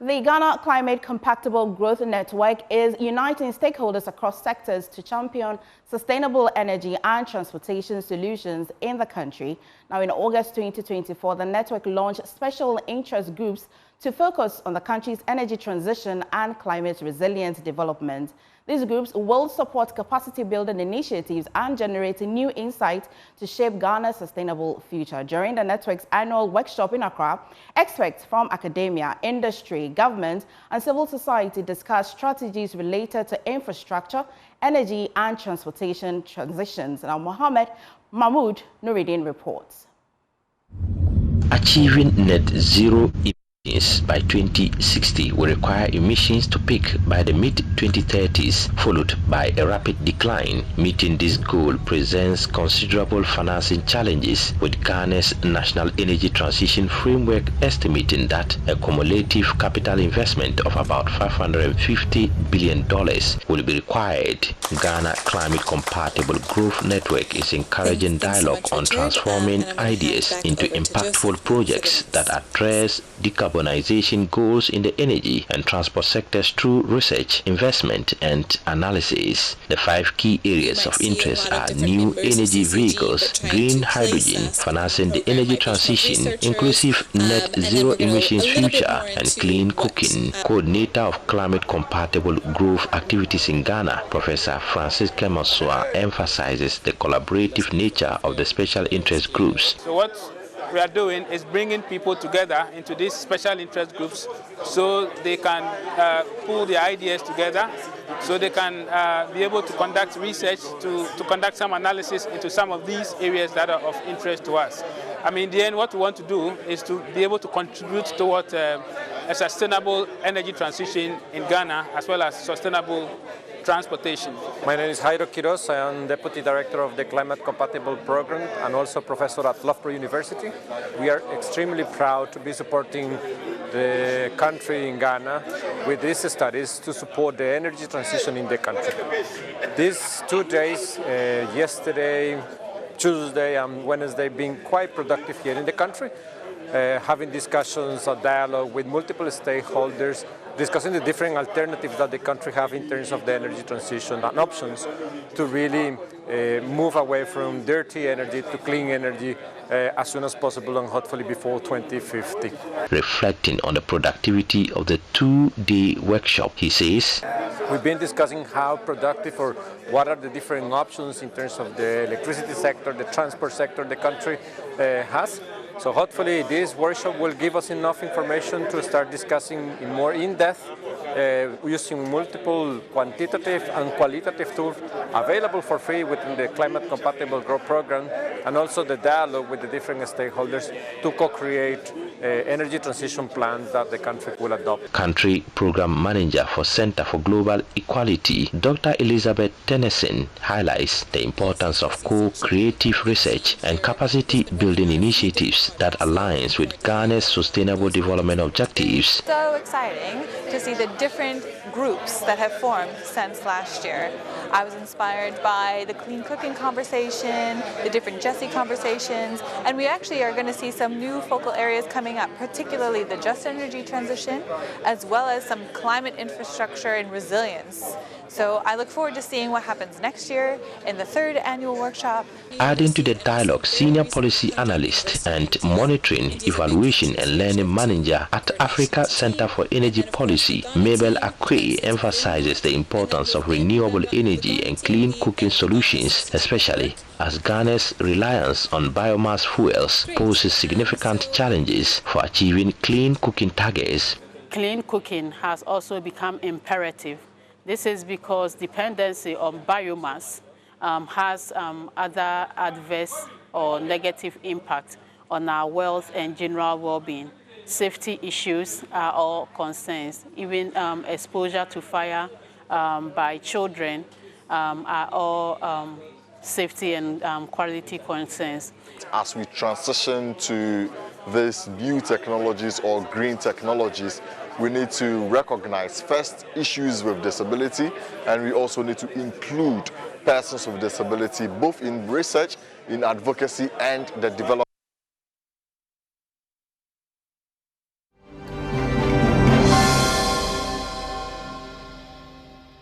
The Ghana Climate Compatible Growth Network is uniting stakeholders across sectors to champion sustainable energy and transportation solutions in the country. Now, in August 2024, the network launched special interest groups to focus on the country's energy transition and climate resilient development. These groups will support capacity building initiatives and generate new insights to shape Ghana's sustainable future. During the network's annual workshop in Accra, experts from academia, industry, government, and civil society discussed strategies related to infrastructure, energy, and transportation transitions. Now, Mohammed Mahmoud Nuruddin reports. Achieving net zero emissions by 2060 will require emissions to peak by the mid-2030s, followed by a rapid decline. Meeting this goal presents considerable financing challenges, with Ghana's National Energy Transition Framework estimating that a cumulative capital investment of about $550 billion will be required. Ghana Climate Compatible Growth Network is encouraging dialogue on transforming ideas into impactful projects that address decarbonization goals in the energy and transport sectors through research, investment, and analysis. The 5 key areas of interest are new energy vehicles, green hydrogen, financing the energy transition, inclusive net zero emissions future, and clean cooking. Coordinator of Climate Compatible Growth Activities in Ghana, Professor Francis Kemasua, emphasizes the collaborative nature of the special interest groups. So what we are doing is bringing people together into these special interest groups so they can pull their ideas together, so they can be able to conduct research, to conduct some analysis into some of these areas that are of interest to us. I mean, in the end, what we want to do is to be able to contribute towards a sustainable energy transition in Ghana, as well as sustainable transportation. My name is Jairo Quiroz. I am Deputy Director of the Climate Compatible Program and also Professor at Loughborough University. We are extremely proud to be supporting the country in Ghana with these studies to support the energy transition in the country. These 2 days, yesterday, Tuesday and Wednesday, being quite productive here in the country, having discussions or dialogue with multiple stakeholders, discussing the different alternatives that the country have in terms of the energy transition and options to really move away from dirty energy to clean energy as soon as possible, and hopefully before 2050. Reflecting on the productivity of the 2-day workshop, he says, we've been discussing how productive or what are the different options in terms of the electricity sector, the transport sector the country has. So hopefully this workshop will give us enough information to start discussing in more in-depth, using multiple quantitative and qualitative tools available for free within the Climate Compatible Growth Program, and also the dialogue with the different stakeholders to co-create energy transition plans that the country will adopt. Country Program Manager for Center for Global Equality, Dr. Elizabeth Tennyson, highlights the importance of co-creative research and capacity building initiatives that aligns with Ghana's sustainable development objectives. So exciting to see the different groups that have formed since last year. I was inspired by the clean cooking conversation, the different Jesse conversations, and we actually are going to see some new focal areas coming up, particularly the just energy transition, as well as some climate infrastructure and resilience. So I look forward to seeing what happens next year in the 3rd annual workshop. Adding to the dialogue, senior policy analyst and monitoring, evaluation and learning manager at Africa Center for Energy Policy, Mabel Akwe, emphasizes the importance of renewable energy and clean cooking solutions, especially as Ghana's reliance on biomass fuels poses significant challenges for achieving clean cooking targets. Clean cooking has also become imperative. This is because dependency on biomass has other adverse or negative impact on our health and general well-being. Safety issues are all concerns. Even exposure to fire by children are all safety and quality concerns. As we transition to these new technologies or green technologies, we need to recognize first issues with disability, and we also need to include persons with disability both in research, in advocacy, and the development.